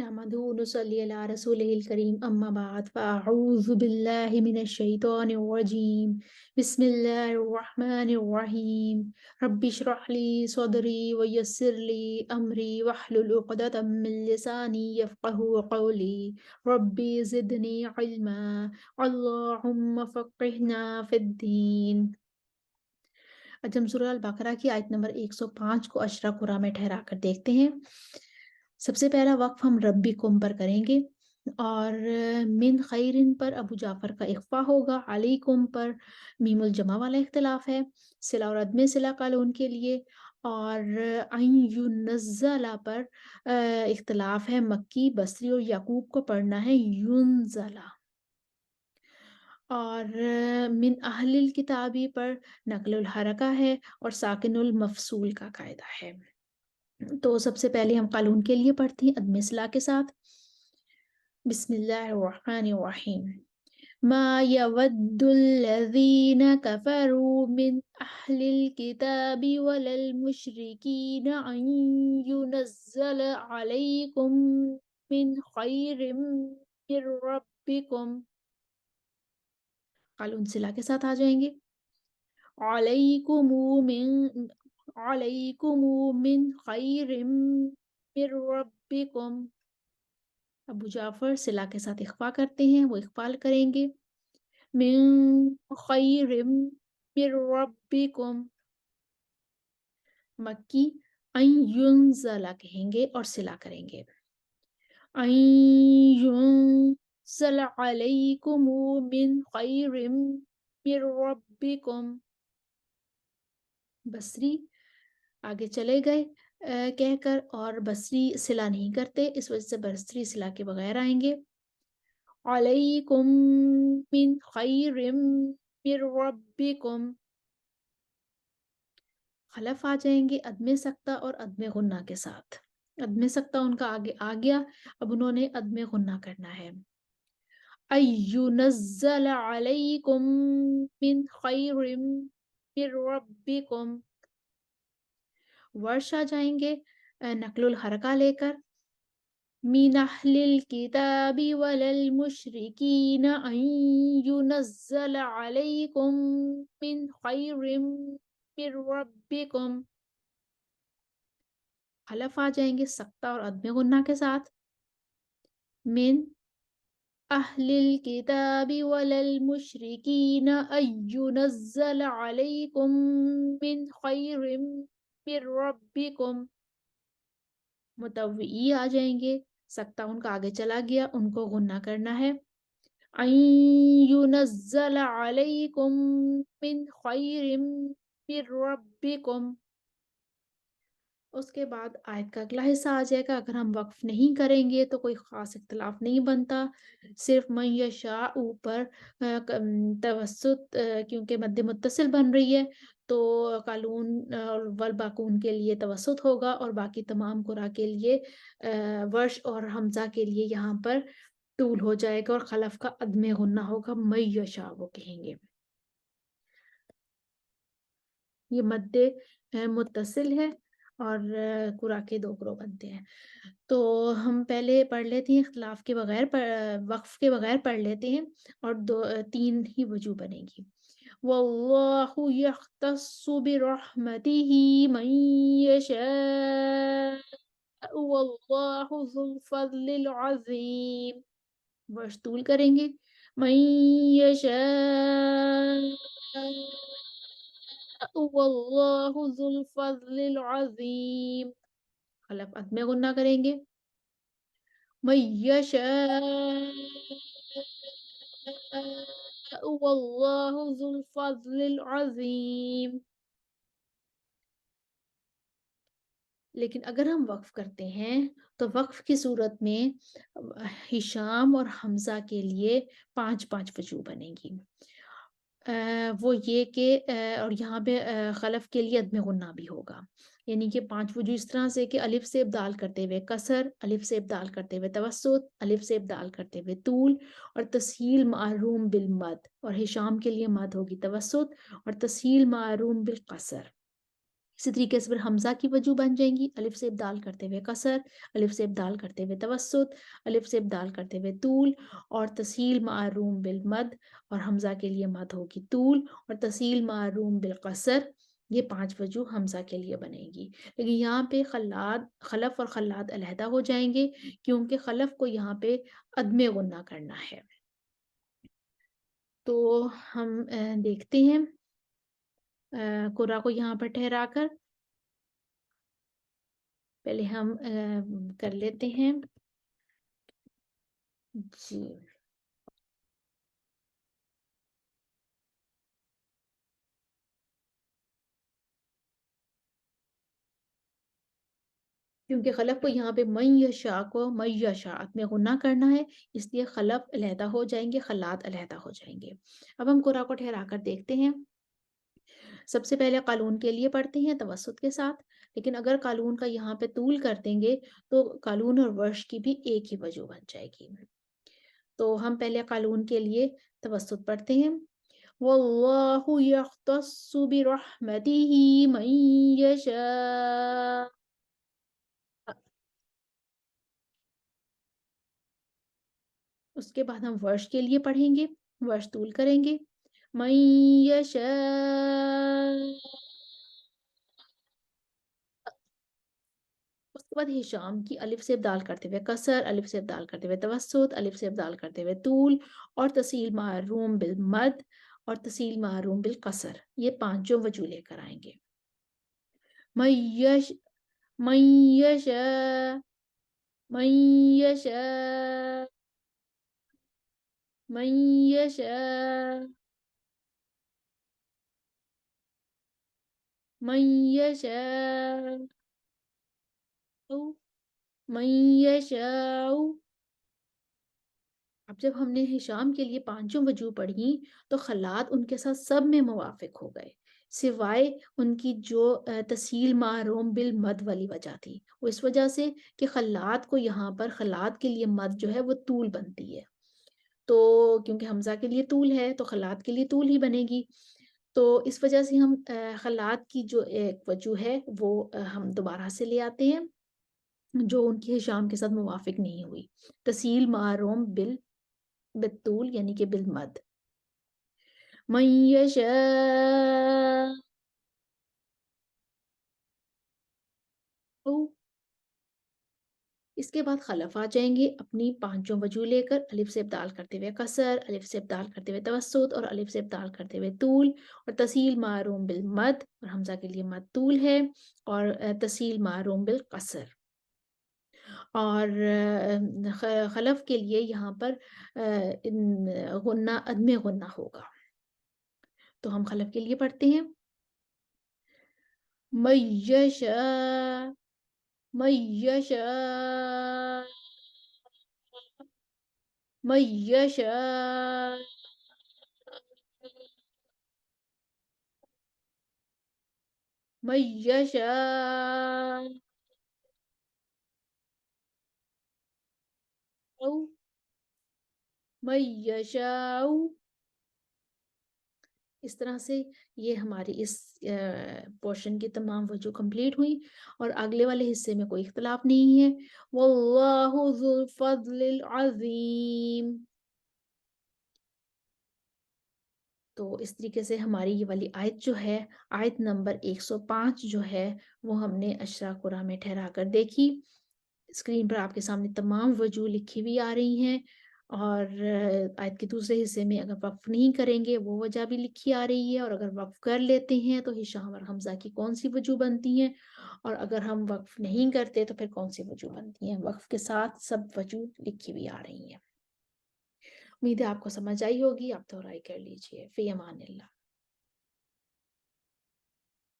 نحمده ونصلي على رسوله الكريم أما بعد فأعوذ بالله من الشيطان الرجيم بسم الله الرحمن الرحيم رب اشرح لي صدري ويسر لي أمري واحلل عقدة من لساني يفقه قولي ربي زدني علما اللهم فقهنا في الدين. आज हम सूरह अल बकरा की आयत नंबर 105 को अशरा कुरा में ठहरा कर देखते हैं। सबसे पहला वक्फ हम रब्बी कुम पर करेंगे और मिन खैरिन पर अबू जाफर का इख्फा होगा, अलैकुम पर मीमुल जमा वाला इख्तिलाफ है, सिला और अदम सिला कालून के लिए, और युनज़ला पर इख्तिलाफ है, मक्की बसरी और याकूब को पढ़ना है युनज़ला, और मिन अहलिल किताबी पर नकलुल हरका है और साकिनुल मफसूल का कायदा है। तो सबसे पहले हम कानून के लिए पढ़ते हैं अदम इस्लाह के साथ। बिस्मिल्लाहिर्रहमानिर्रहीम मा यवद्दुल्लज़ीना कफ़रू मिन अहलिल किताबि वलल मुश्रिकीन अन युनज़्ज़ल अलैकुम मिन खैरिम मिर रब्बिकुम। कानून सिला के साथ आ जाएंगे। अलैकुमु मिन खैरिम मिर रब्बिकुम। अबू जाफर सिला के साथ इख्फा करते हैं, वो इख्फाल करेंगे। मिन खैरिम मिर रब्बिकुम। मक्की अन युनज़ला कहेंगे और सिला करेंगे। अन युनज़ल अलैकुमु मिन खैरिम मिर रब्बिकुम। बसरी आगे चले गए कहकर, और बसरी सिला नहीं करते, इस वजह से बसरी सिला के बगैर आएंगे। अलैकुम मिन खैरिम मिर रब्बिकुम। खलफ आ जाएंगे अदम सक्ता और अदम गुन्ना के साथ। अदम सक्ता उनका आगे आ गया, अब उन्होंने अदम गुन्ना करना है। अय्युनज़्ज़ल अलैकुम मिन खैरिम मिर रब्बिकुम। वर्ष आ जाएंगे नकलुल हरका लेकर। मिन अहलिल किताबि वलल मुश्रिकीन अन युनज़्ज़ल अलैकुम मिन खैरिम मिर रब्बिकुम। खलफ आ जाएंगे सक्ता और अदम गुन्ना के साथ। मिन अहलिल किताबि वलल मुश्रिकीन अन युनज़्ज़ल अलैकुम मिन खैरिम मिर रब्बिकुम। मुतव्वी आ जाएंगे, सक्ता उनका आगे चला गया, उनको गुन्ना करना है। अन युनज़्ज़ल अलैकुम मिन खैरिम मिर रब्बिकुम। उसके बाद आयत का अगला हिस्सा आ जाएगा। अगर हम वक्फ नहीं करेंगे तो कोई ख़ास इख्तिलाफ नहीं बनता, सिर्फ मन यशा ऊपर तवस्सुत, क्योंकि मद्दे मुत्तसिल बन रही है तो कालून और वल बाकून के लिए तवस्सुत होगा, और बाकी तमाम कुरा के लिए वर्श और हमजा के लिए यहाँ पर तूल हो जाएगा, और खलफ का अदम गुन्ना होगा, मई यशा वो कहेंगे। ये मद्दे मुत्तसिल है और कुरा के दो ग्रोह बनते हैं। तो हम पहले पढ़ लेते हैं, इख्तिलाफ के बगैर वक्फ के बगैर पढ़ लेते हैं, और तीन ही वजू बनेगी। वल्लाहु यख्तस्सु बिरहमतिही मन यशा वल्लाहु ज़ुल फ़ज़्लिल अज़ीम। मस्तूल करेंगे। मन यशा वल्लाहु ज़ुल फ़ज़्लिल अज़ीम। खलफ अदम गुन्ना करेंगे। मन यशा वल्लाहु ज़ुल फ़ज़्लिल अज़ीम। लेकिन अगर हम वक्फ करते हैं तो वक्फ की सूरत में हिशाम और हमजा के लिए 5-5 वजू बनेगी। वो ये कि और यहाँ पे खलफ के लिए अदम गुन्ना भी होगा, यानी कि 5 वजू इस तरह से कि अलिफ से इब्दाल करते हुए कसर, अलिफ से इब्दाल करते हुए तवस्सुत, अलिफ से इब्दाल करते हुए तूल, और तस्हील मारूम बिल मद, और हिशाम के लिए मद होगी तवस्सुत और तस्हील मारूम बिल कसर। इसी तरीके से फिर हमज़ा की वजू बन जाएंगी, अलिफ से इब्दाल करते हुए कसर, अलिफ से इब्दाल करते हुए तवस्सुत, अलिफ से इब्दाल करते हुए तूल, और तसील मारूम बिल मद, और हमज़ा के लिए मद होगी तूल, और तसील मारूम बिल कसर। ये 5 वजू हमज़ा के लिए बनेगी। लेकिन यहाँ पे खलफ और खल्लाद अलहदा हो जाएंगे, क्योंकि खलफ को यहाँ पे अदमे गुन्ना करना है। तो हम देखते हैं कुरा को यहाँ पर ठहरा कर। पहले हम कर लेते हैं जी। क्योंकि खलफ को यहाँ पे मय्यशा को मय्यशात में गुन्ना करना है, इसलिए खलफ अलहदा हो जाएंगे, खल्लात अलहदा हो जाएंगे। अब हम कुरा को ठहरा कर देखते हैं। सबसे पहले कालून के लिए पढ़ते हैं तवस्सुत के साथ, लेकिन अगर कालून का यहाँ पे तूल कर देंगे तो कालून और वर्श की भी एक ही वजह बन जाएगी। तो हम पहले कालून के लिए तवस्सुत पढ़ते हैं। वल्लाहु यख्तस्सु बिरहमतिही मन यशा। उसके बाद हम वर्ष के लिए पढ़ेंगे, वर्ष तूल करेंगे। मन यशा। उसके बाद हिशाम की अलिफ से इब्दाल करते हुए कसर, अलिफ से इब्दाल करते हुए तवस्सुत, अलिफ से इब्दाल करते हुए तूल, और तसील मारूम बिल मद, और तसील मारूम बिल कसर। ये पांचों वजू लेकर आएंगे। मय्यश मय्यशा मय्यशा मय्यशा मय्यशा मय्यशा। अब जब हमने हिशाम के लिए पांचों वजू पढ़ी, तो खल्लात उनके साथ सब में मुवाफिक हो गए, सिवाय उनकी जो तसील मारूम बिल मद वाली वजह थी। वो इस वजह से कि खल्लात को यहाँ पर खल्लात के लिए मद जो है वो तूल बनती है। तो क्योंकि हमज़ा के लिए तूल है तो खल्लात के लिए तूल ही बनेगी। तो इस वजह से हम खल्लात की जो एक वजह है वो हम दोबारा से ले आते हैं, जो उनकी हिशाम के साथ मुवाफिक नहीं हुई। तसील मारूम बिल बित्तूल यानी कि बिल मद। मन यशा। इसके बाद खलफ आ जाएंगे अपनी पांचों वजू लेकर, अलिफ से इब्दाल करते हुए कसर, अलिफ से इब्दाल करते हुए तवस्सुत, और अलिफ से इब्दाल करते हुए तूल, और तसील मारूम बिल मद, और हमजा के लिए मद तूल है, और तसील मारूम बिल कसर। और खलफ के लिए यहाँ पर गुन्ना अदमे गुन्ना होगा। तो हम खलफ के लिए पढ़ते हैं। मय्यशा मय्यशा मय्यशा मय्यशा मय्यशा। इस तरह से ये हमारी इस पोर्शन की तमाम वजह कंप्लीट हुई, और अगले वाले हिस्से में कोई इख्तलाफ नहीं है। वल्लाहु ज़ुल फ़ज़्लिल अज़ीम। तो इस तरीके से हमारी ये वाली आयत जो है, आयत नंबर 105 जो है, वो हमने अशरा कुरा में ठहरा कर देखी। स्क्रीन पर आपके सामने तमाम वजूह लिखी हुई आ रही हैं, और आयत के दूसरे हिस्से में अगर वक्फ नहीं करेंगे वो वजह भी लिखी आ रही है, और अगर वक्फ कर लेते हैं तो हिशाम और हमजा की कौन सी वजूह बनती हैं, और अगर हम वक्फ नहीं करते तो फिर कौन सी वजूह बनती हैं। वक्फ के साथ सब वजूह लिखी हुई आ रही हैं। उम्मीद है आपको समझ आई होगी। आप दोहराई कर लीजिए। फ़ी अमान अल्लाह।